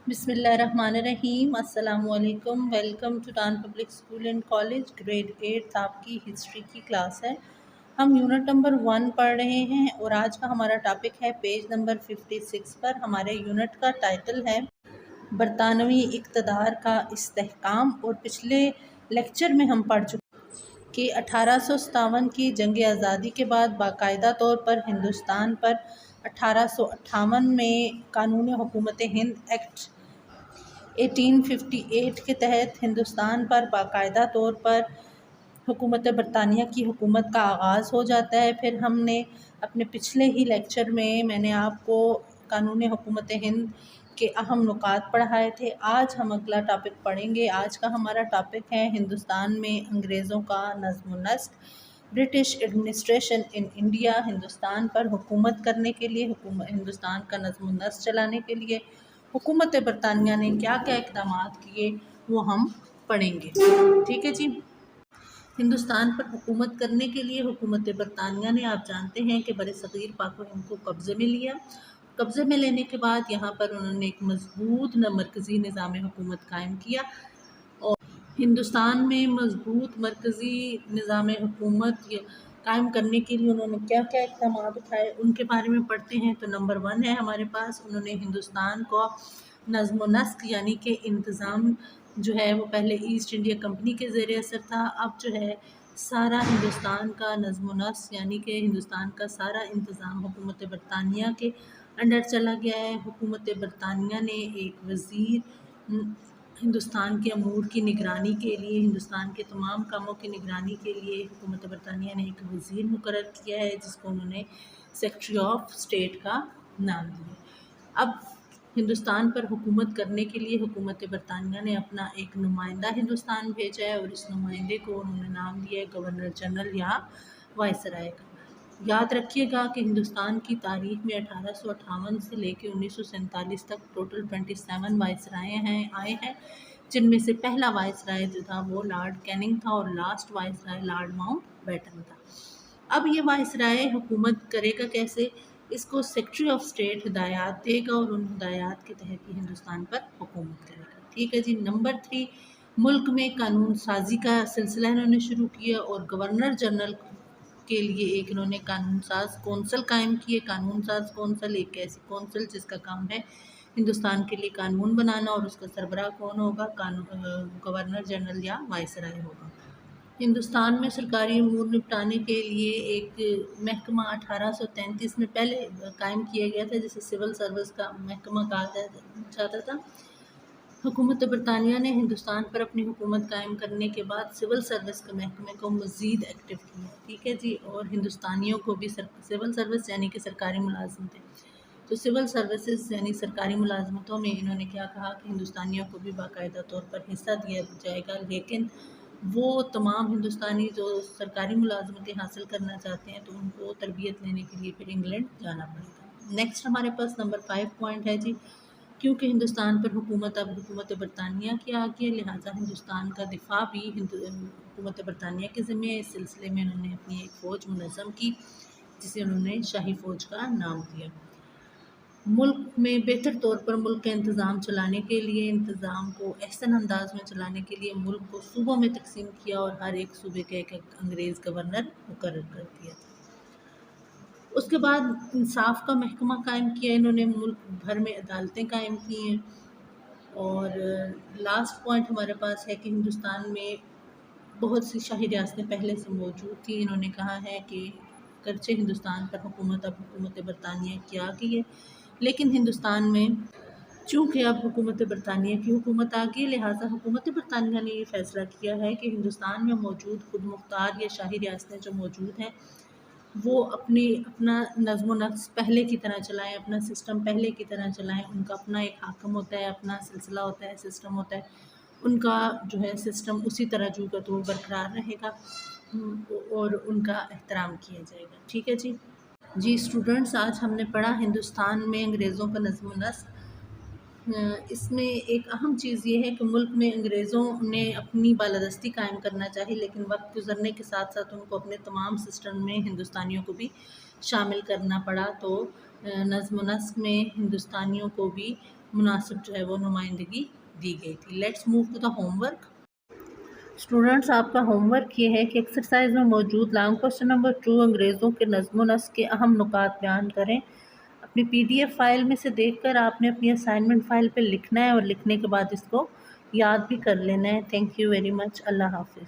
بسم اللہ الرحمن الرحیم۔ السلام علیکم۔ Welcome to Dawn public school and college grade 8 آپ کی ہسٹری کی کلاس ہے۔ ہم یونٹ نمبر 1 پڑھ رہے ہیں اور آج کا ہمارا ٹاپک ہے پیج نمبر 56 پر۔ ہمارے یونٹ کا ٹائٹل ہے برطانوی اقتدار کا استحکام، اور پچھلے لیکچر میں ہم پڑھ چکے کہ 1857 کی جنگ آزادی کے بعد باقاعدہ طور پر ہندوستان پر 1858 میں قانون حکومت ہند ایکٹ 1858 کے تحت ہندوستان پر باقاعدہ طور پر حکومت برطانیہ کی حکومت کا آغاز ہو جاتا ہے۔ پھر ہم نے اپنے پچھلے ہی لیکچر میں نے آپ کو قانون حکومت ہند کے اہم نکات پڑھائے تھے۔ آج ہم اگلا ٹاپک پڑھیں گے۔ آج کا ہمارا ٹاپک ہے ہندوستان میں انگریزوں کا نظم و نسق، British administration in India. Hindustan پر حکومت کرنے کے لیے، ہندوستان کا نظم و نسق چلانے کے لیے حکومت برطانیہ نے کیا کیا اقدامات کیے وہ ہم پڑھیں گے، ٹھیک ہے جی۔ ہندوستان پر حکومت کرنے کے لیے حکومت برطانیہ نے، آپ جانتے ہیں کہ برصغیر پاک و ہند کو قبضے میں لیا۔ قبضے میں لینے کے بعد یہاں پر انہوں نے ایک مضبوط مرکزی نظام حکومت قائم کیا، اور ہندوستان میں مضبوط مرکزی نظام حکومت قائم کرنے کے لیے انہوں نے کیا کیا اقدامات اٹھائے ان کے بارے میں پڑھتے ہیں۔ تو نمبر 1 ہے ہمارے پاس، انہوں نے ہندوستان کو نظم و نسق یعنی کہ انتظام جو ہے وہ پہلے ایسٹ انڈیا کمپنی کے زیر اثر تھا، اب جو ہے سارا ہندوستان کا نظم و نسق یعنی کہ ہندوستان کا سارا انتظام حکومت برطانیہ کے انڈر چلا گیا ہے۔ حکومت برطانیہ نے ایک وزیر ہندوستان کے امور کی نگرانی کے لیے، ہندوستان کے تمام کاموں کی نگرانی کے لیے حکومت برطانیہ نے ایک وزیر مقرر کیا ہے جس کو انہوں نے سیکریٹری آف اسٹیٹ کا نام دیا۔ اب ہندوستان پر حکومت کرنے کے لیے حکومت برطانیہ نے اپنا ایک نمائندہ ہندوستان بھیجا ہے، اور اس نمائندے کو انہوں نے نام دیا ہے گورنر جنرل یا وائسرائے کا۔ یاد رکھیے گا کہ ہندوستان کی تاریخ میں 1858 سے لے کے 1947 تک ٹوٹل 27 وائسرائے آئے ہیں، جن میں سے پہلا وائسرائے جو تھا وہ لارڈ کیننگ تھا، اور last viceroy Lord Mountbatten تھا۔ اب یہ وائسرائے حکومت کرے گا کیسے؟ اس کو سیکریٹری آف اسٹیٹ ہدایات دے گا، اور ان ہدایات کے تحت ہی ہندوستان پر حکومت کرے گا، ٹھیک ہے جی۔ نمبر 3، ملک میں قانون سازی کا سلسلہ انہوں نے شروع کیا، اور گورنر جنرل کے لیے ایک انہوں نے قانون ساز کونسل قائم کیے۔ قانون ساز کونسل ایک ایسی کونسل جس کا کام ہے ہندوستان کے لیے قانون بنانا، اور اس کا سربراہ کون ہوگا؟ گورنر جنرل یا وائسرائے ہوگا۔ ہندوستان میں سرکاری امور نپٹانے کے لیے ایک محکمہ 1833 میں پہلے قائم کیا گیا تھا جسے سول سروس کا محکمہ کہا جاتا تھا۔ حکومت برطانیہ نے ہندوستان پر اپنی حکومت قائم کرنے کے بعد سول سروس کے محکمے کو مزید ایکٹیو کیا، ٹھیک ہے جی، اور ہندوستانیوں کو بھی سول سروس یعنی کہ سرکاری ملازمتیں، تو سول سروسز یعنی سرکاری ملازمتوں میں انہوں نے کیا کہا کہ ہندوستانیوں کو بھی باقاعدہ طور پر حصہ دیا جائے گا، لیکن وہ تمام ہندوستانی جو سرکاری ملازمتیں حاصل کرنا چاہتے ہیں تو ان کو تربیت لینے کے لیے پھر انگلینڈ جانا پڑے گا۔ نیکسٹ ہمارے پاس نمبر 5 پوائنٹ ہے جی، کیونکہ ہندوستان پر حکومت اب حکومت برطانیہ کی آ گئی ہے، لہٰذا ہندوستان کا دفاع بھی حکومت برطانیہ کے ذمہ ہے۔ اس سلسلے میں انہوں نے اپنی ایک فوج منظم کی جسے انہوں نے شاہی فوج کا نام دیا۔ ملک میں بہتر طور پر ملک کا انتظام چلانے کے لیے، انتظام کو احسن انداز میں چلانے کے لیے ملک کو صوبوں میں تقسیم کیا، اور ہر ایک صوبے کا ایک انگریز گورنر مقرر کر دیا تھا۔ اس کے بعد انصاف کا محکمہ قائم کیا انہوں نے، ملک بھر میں عدالتیں قائم کی ہیں۔ اور لاسٹ پوائنٹ ہمارے پاس ہے کہ ہندوستان میں بہت سی شاہی ریاستیں پہلے سے موجود تھیں۔ انہوں نے کہا ہے کہ اگرچہ ہندوستان پر حکومت اب حکومت برطانیہ کی آ گئی ہے، لیکن ہندوستان میں چونکہ اب حکومت برطانیہ کی حکومت آ گئی، لہٰذا حکومت برطانیہ نے یہ فیصلہ کیا ہے کہ ہندوستان میں موجود خود مختار یا شاہی ریاستیں جو موجود ہیں وہ اپنا نظم و نسق پہلے کی طرح چلائیں، اپنا سسٹم پہلے کی طرح چلائیں۔ ان کا اپنا ایک حاکم ہوتا ہے، اپنا سلسلہ ہوتا ہے، سسٹم ہوتا ہے، ان کا جو ہے سسٹم اسی طرح جو کا تو برقرار رہے گا، اور ان کا احترام کیا جائے گا، ٹھیک ہے جی۔ جی اسٹوڈنٹس، آج ہم نے پڑھا ہندوستان میں انگریزوں کا نظم و نسق۔ اس میں ایک اہم چیز یہ ہے کہ ملک میں انگریزوں نے اپنی بالادستی قائم کرنا چاہی، لیکن وقت گزرنے کے ساتھ ساتھ ان کو اپنے تمام سسٹم میں ہندوستانیوں کو بھی شامل کرنا پڑا، تو نظم و نسق میں ہندوستانیوں کو بھی مناسب جو ہے وہ نمائندگی دی گئی تھی۔ Let's move to the homework. Students, آپ کا ہوم ورک یہ ہے کہ ایکسرسائز میں موجود لانگ کوسچن نمبر 2 انگریزوں کے نظم و نسق کے اہم نکات بیان کریں۔ اپنی PDF فائل میں سے دیکھ کر آپ نے اپنی اسائنمنٹ فائل پہ لکھنا ہے اور لکھنے کے بعد اس کو یاد بھی کر لینا ہے۔ Thank you very much. اللہ حافظ۔